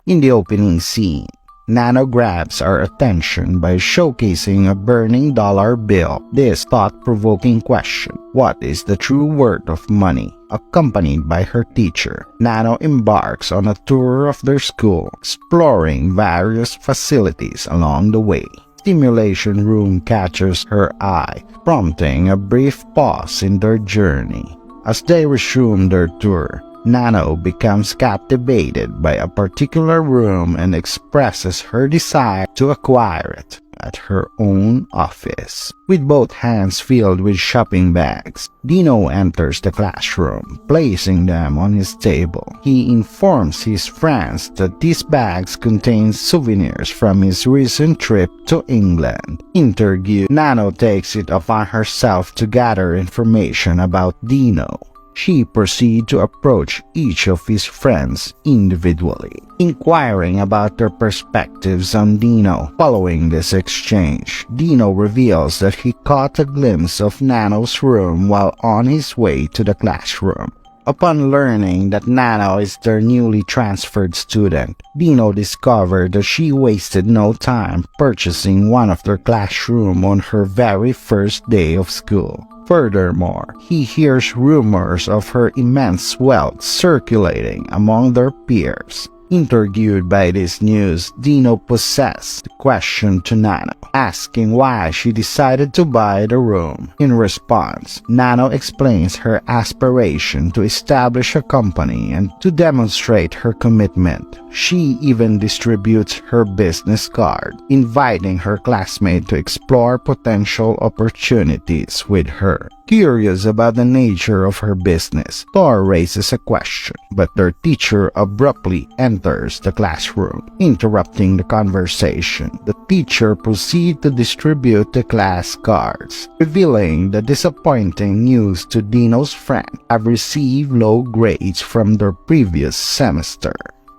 In the opening scene, Nanno grabs our attention by showcasing a burning dollar bill. This thought-provoking question, what is the true worth of money? Accompanied by her teacher, Nanno embarks on a tour of their school, exploring various facilities along the way. Stimulation room catches her eye, prompting a brief pause in their journey. As they resume their tour, Nanno becomes captivated by a particular room and expresses her desire to acquire it at her own office. With both hands filled with shopping bags, Dino enters the classroom, placing them on his table. He informs his friends that these bags contain souvenirs from his recent trip to England. Interviewed, Nanno takes it upon herself to gather information about Dino. She proceeds to approach each of his friends individually, inquiring about their perspectives on Dino. Following this exchange, Dino reveals that he caught a glimpse of Nanno's room while on his way to the classroom. Upon learning that Nanno is their newly transferred student, Dino discovered that she wasted no time purchasing one of their classrooms on her very first day of school. Furthermore, he hears rumors of her immense wealth circulating among their peers. Intrigued by this news, Dino poses the question to Nanno, asking why she decided to buy the room. In response, Nanno explains her aspiration to establish a company and to demonstrate her commitment. She even distributes her business card, inviting her classmate to explore potential opportunities with her. Curious about the nature of her business, Thor raises a question, but their teacher abruptly enters the classroom, interrupting the conversation. The teacher proceeds to distribute the class cards, revealing the disappointing news to Dino's friend have received low grades from their previous semester.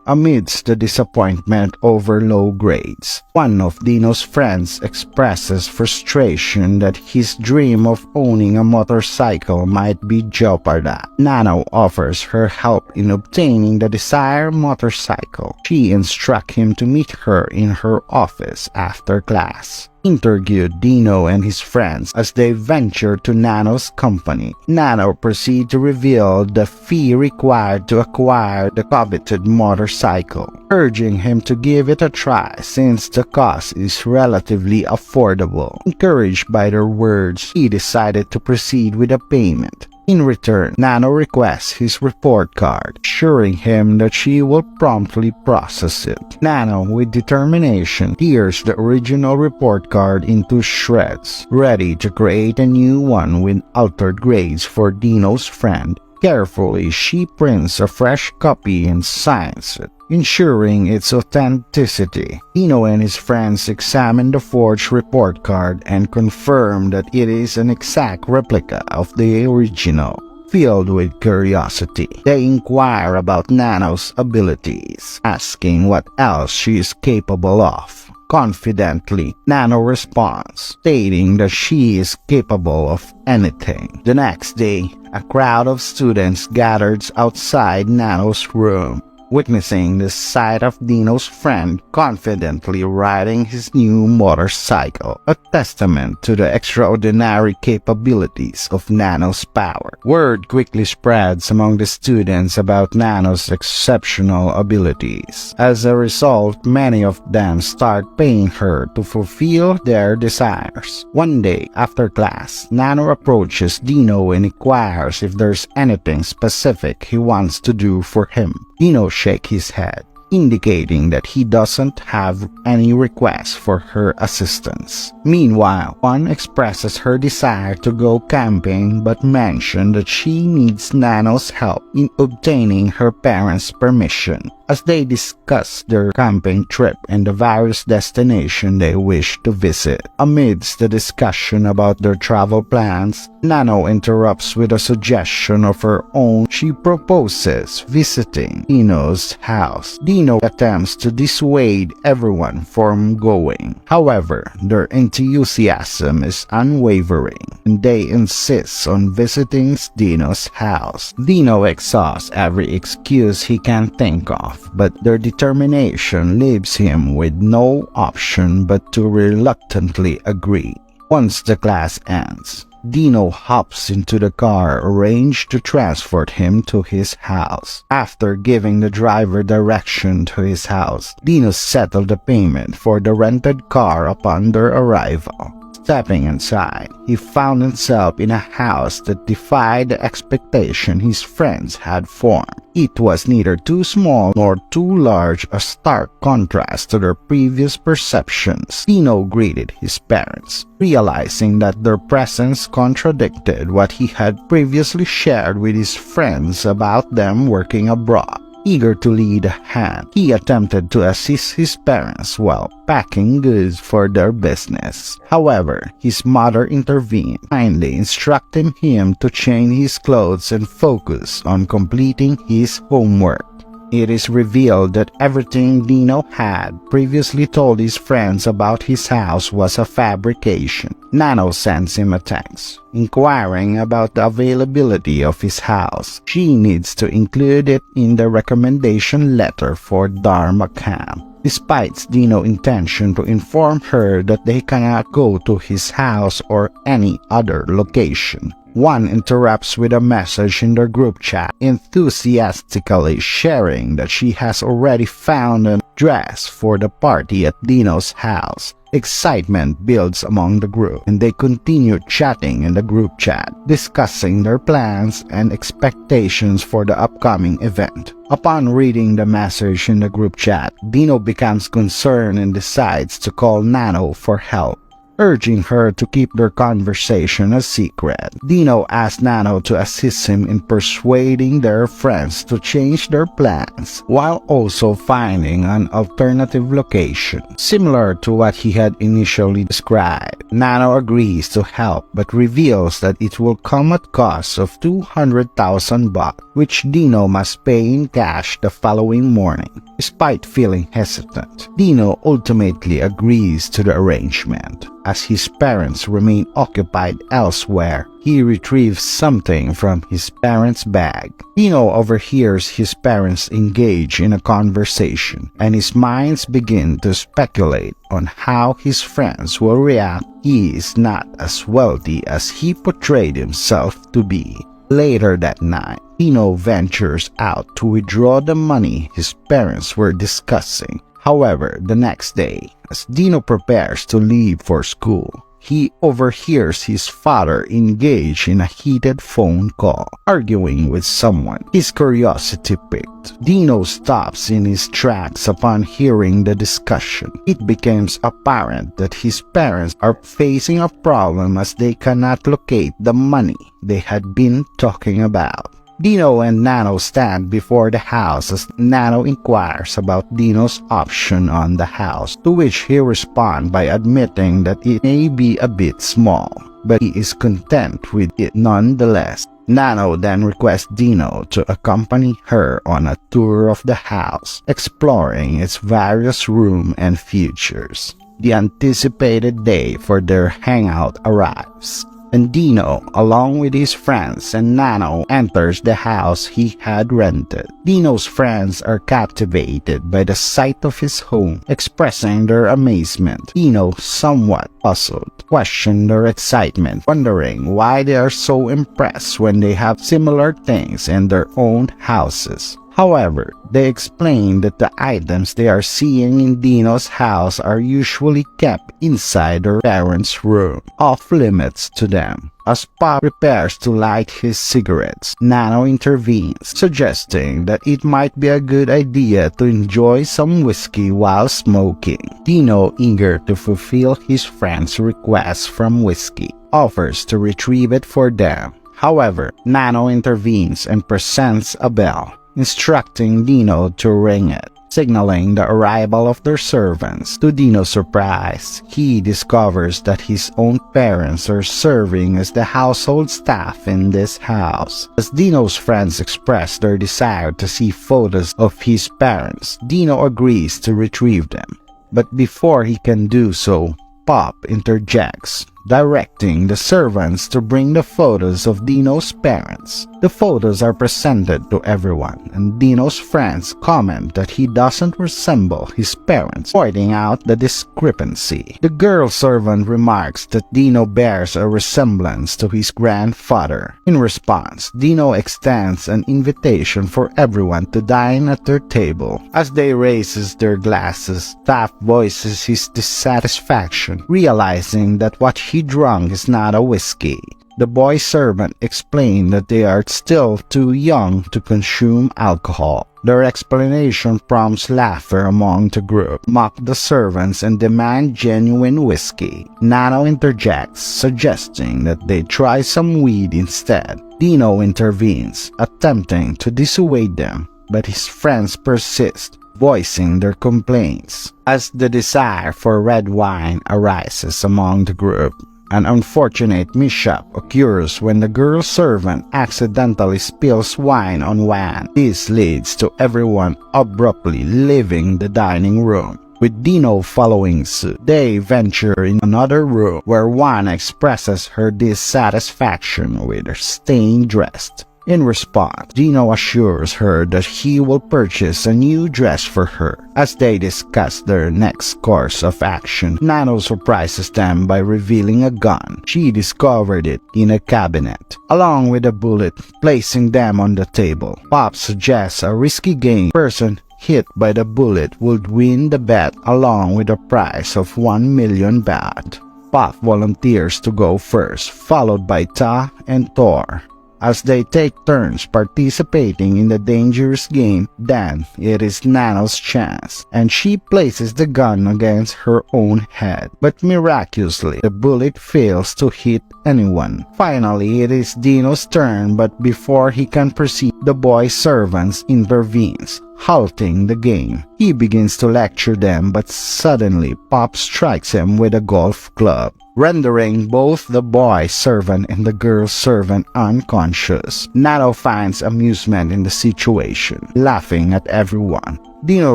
Amidst the disappointment over low grades, one of Dino's friends expresses frustration that his dream of owning a motorcycle might be jeopardized. Nanno offers her help in obtaining the desired motorcycle. She instructs him to meet her in her office after class. Interviewed Dino and his friends as they venture to Nanno's company. Nanno proceeds to reveal the fee required to acquire the coveted motorcycle, urging him to give it a try since the cost is relatively affordable. Encouraged by their words, he decided to proceed with the payment. In return, Nanno requests his report card, assuring him that she will promptly process it. Nanno, with determination, tears the original report card into shreds, ready to create a new one with altered grades for Dino's friend. Carefully, she prints a fresh copy and signs it, ensuring its authenticity. Dino and his friends examine the forged report card and confirm that it is an exact replica of the original. Filled with curiosity, they inquire about Nanno's abilities, asking what else she is capable of. Confidently, Nanno responds, stating that she is capable of anything. The next day, a crowd of students gathered outside Nanno's room, witnessing the sight of Dino's friend confidently riding his new motorcycle, a testament to the extraordinary capabilities of Nanno's power. Word quickly spreads among the students about Nanno's exceptional abilities. As a result, many of them start paying her to fulfill their desires. One day, after class, Nanno approaches Dino and inquires if there's anything specific he wants to do for him. Dino shakes his head, indicating that he doesn't have any requests for her assistance. Meanwhile, one expresses her desire to go camping but mentions that she needs Nanno's help in obtaining her parents' permission. As they discuss their camping trip and the various destinations they wish to visit. Amidst the discussion about their travel plans, Nanno interrupts with a suggestion of her own. She proposes visiting Dino's house. Dino attempts to dissuade everyone from going. However, their enthusiasm is unwavering, and they insist on visiting Dino's house. Dino exhausts every excuse he can think of, enough, but their determination leaves him with no option but to reluctantly agree. Once the class ends, Dino hops into the car arranged to transport him to his house. After giving the driver direction to his house, Dino settled the payment for the rented car upon their arrival. Stepping inside, he found himself in a house that defied the expectation his friends had formed. It was neither too small nor too large, a stark contrast to their previous perceptions. Dino greeted his parents, realizing that their presence contradicted what he had previously shared with his friends about them working abroad. Eager to lead a hand, he attempted to assist his parents while packing goods for their business. However, his mother intervened, kindly instructing him to change his clothes and focus on completing his homework. It is revealed that everything Dino had previously told his friends about his house was a fabrication. Nanno sends him a text, inquiring about the availability of his house. She needs to include it in the recommendation letter for Dharma camp. Despite Dino's intention to inform her that they cannot go to his house or any other location, one interrupts with a message in their group chat, enthusiastically sharing that she has already found a dress for the party at Dino's house. Excitement builds among the group, and they continue chatting in the group chat, discussing their plans and expectations for the upcoming event. Upon reading the message in the group chat, Dino becomes concerned and decides to call Nanno for help, urging her to keep their conversation a secret. Dino asks Nanno to assist him in persuading their friends to change their plans, while also finding an alternative location, similar to what he had initially described. Nanno agrees to help, but reveals that it will come at cost of 200,000 baht, which Dino must pay in cash the following morning. Despite feeling hesitant, Dino ultimately agrees to the arrangement. As his parents remain occupied elsewhere, he retrieves something from his parents' bag. Dino overhears his parents engage in a conversation, and his minds begin to speculate on how his friends will react. He is not as wealthy as he portrayed himself to be. Later that night, Dino ventures out to withdraw the money his parents were discussing. However, the next day, as Dino prepares to leave for school, he overhears his father engage in a heated phone call, arguing with someone. His curiosity piqued, Dino stops in his tracks upon hearing the discussion. It becomes apparent that his parents are facing a problem as they cannot locate the money they had been talking about. Dino and Nanno stand before the house as Nanno inquires about Dino's option on the house, to which he responds by admitting that it may be a bit small, but he is content with it nonetheless. Nanno then requests Dino to accompany her on a tour of the house, exploring its various rooms and features. The anticipated day for their hangout arrives, and Dino, along with his friends and Nanno, enters the house he had rented. Dino's friends are captivated by the sight of his home, expressing their amazement. Dino, somewhat puzzled, questions their excitement, wondering why they are so impressed when they have similar things in their own houses. However, they explain that the items they are seeing in Dino's house are usually kept inside their parents' room, off limits to them. As Pop prepares to light his cigarettes, Nanno intervenes, suggesting that it might be a good idea to enjoy some whiskey while smoking. Dino, eager to fulfill his friend's request from whiskey, offers to retrieve it for them. However, Nanno intervenes and presents a bell, instructing Dino to ring it, signaling the arrival of their servants. To Dino's surprise, he discovers that his own parents are serving as the household staff in this house. As Dino's friends express their desire to see photos of his parents, Dino agrees to retrieve them. But before he can do so, Pop interjects, directing the servants to bring the photos of Dino's parents. The photos are presented to everyone, and Dino's friends comment that he doesn't resemble his parents, pointing out the discrepancy. The girl servant remarks that Dino bears a resemblance to his grandfather. In response, Dino extends an invitation for everyone to dine at their table. As they raises their glasses, Taff voices his dissatisfaction, realizing that what he drank is not a whiskey. The boy servant explained that they are still too young to consume alcohol. Their explanation prompts laughter among the group, mock the servants, and demand genuine whiskey. Nanno interjects, suggesting that they try some weed instead. Dino intervenes, attempting to dissuade them, but his friends persist, voicing their complaints. As the desire for red wine arises among the group, an unfortunate mishap occurs when the girl servant accidentally spills wine on Juan. This leads to everyone abruptly leaving the dining room. With Dino following suit, they venture in another room where Juan expresses her dissatisfaction with her staying dressed. In response, Dino assures her that he will purchase a new dress for her. As they discuss their next course of action, Nanno surprises them by revealing a gun. She discovered it in a cabinet, along with a bullet, placing them on the table. Pop suggests a risky game. Person hit by the bullet would win the bet along with a prize of 1 million baht. Pop volunteers to go first, followed by Ta and Thor. As they take turns participating in the dangerous game, then it is Nanno's chance, and she places the gun against her own head. But miraculously, the bullet fails to hit anyone. Finally, it is Dino's turn, but before he can proceed, the boy servants intervenes, halting the game. He begins to lecture them, but suddenly Pop strikes him with a golf club, rendering both the boy servant and the girl servant unconscious. Nanno finds amusement in the situation, laughing at everyone. Dino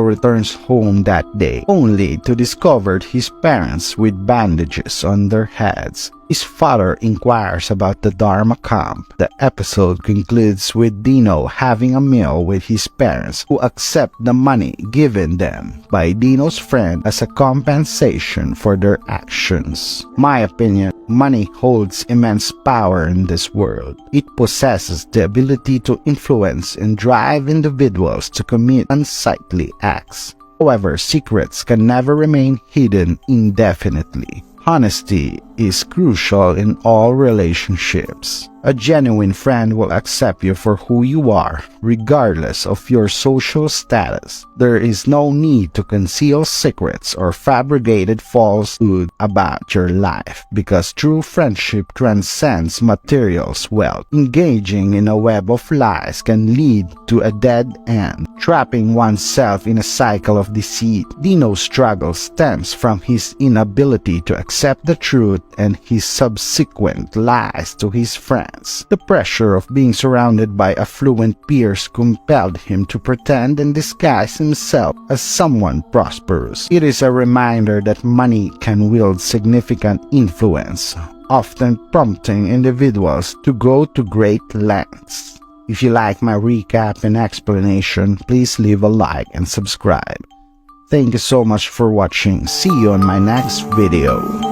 returns home that day, only to discover his parents with bandages on their heads. His father inquires about the Dharma camp. The episode concludes with Dino having a meal with his parents, who accept the money given them by Dino's friend as a compensation for their actions. My opinion, money holds immense power in this world. It possesses the ability to influence and drive individuals to commit unsightly acts. However, secrets can never remain hidden indefinitely. Honesty is crucial in all relationships. A genuine friend will accept you for who you are, regardless of your social status. There is no need to conceal secrets or fabricated falsehood about your life, because true friendship transcends material wealth. Engaging in a web of lies can lead to a dead end, trapping oneself in a cycle of deceit. Dino's struggle stems from his inability to accept the truth and his subsequent lies to his friends. The pressure of being surrounded by affluent peers compelled him to pretend and disguise himself as someone prosperous. It is a reminder that money can wield significant influence, often prompting individuals to go to great lengths. If you like my recap and explanation, please leave a like and subscribe. Thank you so much for watching. See you on my next video.